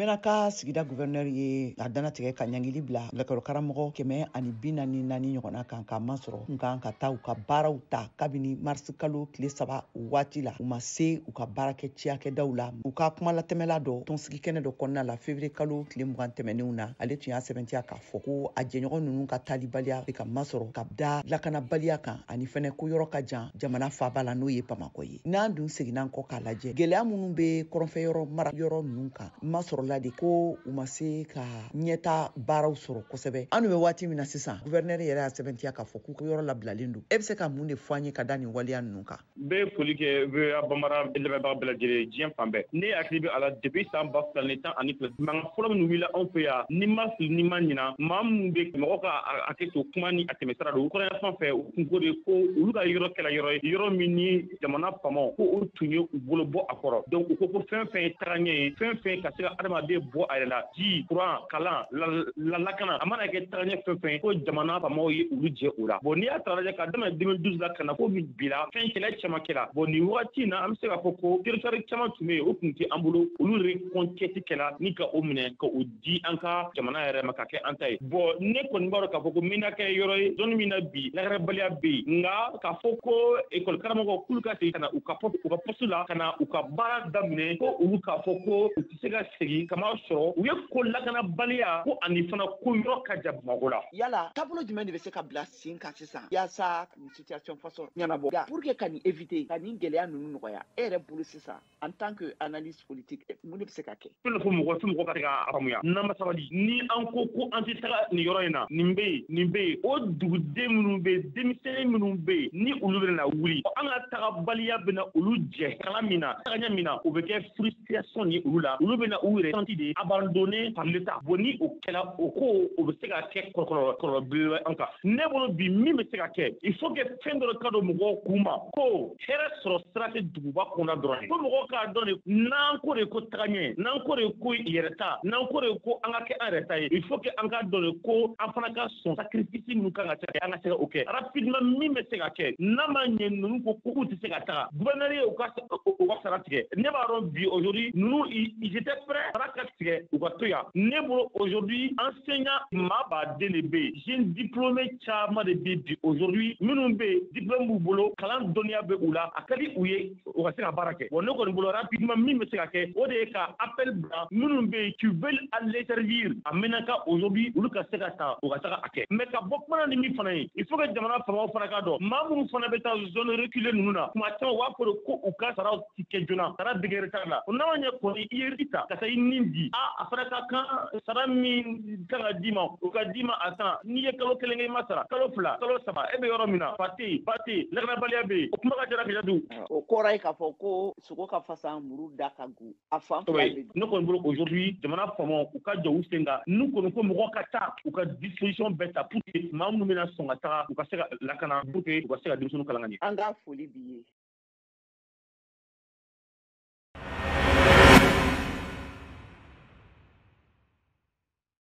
Ɲamina ka sigida gouverneur ye a danatigɛ ka ɲangili bila lakɔli karamɔgɔ 144 ɲɔgɔnna kan ka masɔrɔ nkan ka taa u ka baaraw ta kabini marisi kalo tile 3 waati la u ma se u ka baarakɛ ciyakɛdaw la u ka kuma latɛmɛla dɔ tɔnsigi kɛnɛ dɔ kɔnɔna la février kalo tile 20 tɛmɛnenw na ale tun y'a sɛbɛntiya k'a fɔ ko a jɛɲɔgɔn ninnu ka talibaliya bɛ ka masɔrɔ ka da lakanabaliya kan ani fɛnɛ ko yɔrɔ ka jan jamana faaba la n'o ye Bamakɔ ye. N'an dun seginna kɔ k'a lajɛ gɛlɛya minnu bɛ kɔrɔnfɛ yɔrɔ mara yɔrɔ ninnu kan masɔrɔla de ko u ma se ka ɲɛta baaraw sɔrɔ kosɛbɛ. An bɛ waati min na sisan gouverneur yɛrɛ y'a sɛbɛntiya k'a fɔ k'u yɔrɔ labilalen don. E bɛ se ka mun de fɔ an ye ka da nin waleya ninnu kan? Bɛ foli kɛ VOA Bambara lamɛnbaga bɛɛ lajɛlen diɲɛ fan bɛɛ. Ne hakili bɛ a la depuis san 2012 mankan fɔlɔ minnu wulila anw fɛ yan ni ma fili ni ma ɲina maa minnu bɛ mɔgɔ ka hakɛ to kuma ni a tɛmɛsira don kɔrɔya fan fɛ u kunko de ko olu ka yɔrɔ kɛla yɔrɔ ye yɔrɔ min ni jamana faamaw ko o tun ye u bolo bɔ a kɔrɔ donc u ko ko fɛn fɛn ye tagaɲɛ ye fɛn fɛn ka se ka adamaden bɔ a yɛrɛ la ji courant kalan lakana a mana kɛ tagaɲɛ fɛn fɛn ko jamana faamaw ye olu jɛ o la bon n'i y'a ta lajɛ ka daminɛ 2012 la ka na fo bi la fɛn kɛlɛ caman kɛla bon nin wagati in na an bɛ se k'a fɔ ko territoire caman tun bɛ yen o tun tɛ an bolo olu reconquête kɛla ni ka o minɛ ka o di an ka jamana yɛrɛ ma ka kɛ an ta ye bon ne kɔni b'a dɔn k'a fɔ ko min na kɛ yɔrɔ ye zone min na bi lagarabaliya bɛ yen nka k'a fɔ ko école karamɔgɔ k'olu ka segin ka na u ka poste la ka na u ka baara daminɛ ko olu k'a fɔ ko u tɛ se ka segin kama sɔrɔ u ye ko lakanabaliya ko ani fana ko yɔrɔ ka jan Bamakɔ la. Yala taabolo jumɛn de bɛ se ka bila sen kan sisan yaasa nin situation façon ɲɛnabɔ pour que ka nin éviter ka nin gɛlɛya ninnu nɔgɔya e yɛrɛ bolo sisan en tant que analyse politique mun de bɛ se ka kɛ? Fɛn fɔ mɔgɔ ka se ka faamuya n'an ma sabali ni an ko an tɛ taga nin yɔrɔ in na nin bɛ yen o duguden minnu bɛ yen denmisɛnnin minnu bɛ yen ni olu bɛ na wuli an ka tagabaliya bɛ na olu jɛ kalan min na tagaɲɛ min na o bɛ kɛ frustration ye olu la olu bɛ na u yɛrɛ senti de abandonné par l'état bon ni o kɛla o ko o bɛ se ka kɛ kɔlɔlɔ belebele an kan ne bolo bi min bɛ se ka kɛ il faut que fɛn dɔ ka don mɔgɔw kun ma ko hɛrɛ sɔrɔ sira tɛ duguba kɔnɔ dɔrɔn ye ko mɔgɔw k'a dɔn de n'an ko de ko tagaɲɛ n'an ko de ko yɛrɛ ta n'an ko de ko an ka kɛ an yɛrɛ ta ye il faut que an ka dɔn de ko an fana ka sɔn sacrifice minnu kan ka kɛ an ka se ka o kɛ rapidement min bɛ se ka kɛ n'a ma ɲɛ ninnu ko k'u tɛ se ka taga gouverneur ye u ka sara tigɛ ne b'a dɔn bi aujourd'hui ninnu ils étaient prêts sara ka tigɛ u ka to yan ne bolo aujourd'hui enseignant maa baden de bɛ yen jeune diplômé caman de bɛ bi aujourd'hui minnu bɛ yen diplôme b'u bolo kalan dɔnniya bɛ u la a ka di u ye u ka se ka baara kɛ bon ne kɔni bolo rapidement min bɛ se ka kɛ o de ye ka appel bila minnu bɛ yen qui veulent aller servir a mɛnna ka aujourd'hui olu ka se ka taa u ka taga a kɛ mais ka bɔ kuma na ni min fana ye il faut que jamana faamaw fana ka dɔn maa minnu fana bɛ taa zone reculée ninnu na tuma caman u b'a fɔ de ko u ka saraw ti kɛ joona sara dégé retard la o n'a ma ɲɛ kɔni i ye risque ta ka taa i nin di a fana ka kan sara min kan ka d'i ma o ka d'i ma a temps n'i ye kalo kelen kɛ i ma sara kalo fila kalo saba e bɛ yɔrɔ min na fa tɛ yen ba tɛ yen lakanabaliya bɛ yen o kuma ka ca Kajatu. O kɔrɔ ye k'a fɔ ko sogo ka fasa muru da ka go a fan fila bɛ ne kɔni bolo aujourd'hui jamana faamaw u ka jɔ u sen kan n'u kɔni ko mɔgɔ ka taa u ka disposition bɛɛ ta pour que maa minnu bɛna sɔn ka taga u ka se ka lakana pour que u ka se ka denmisɛnninw kalan ka ɲɛ. An ka foli b'i ye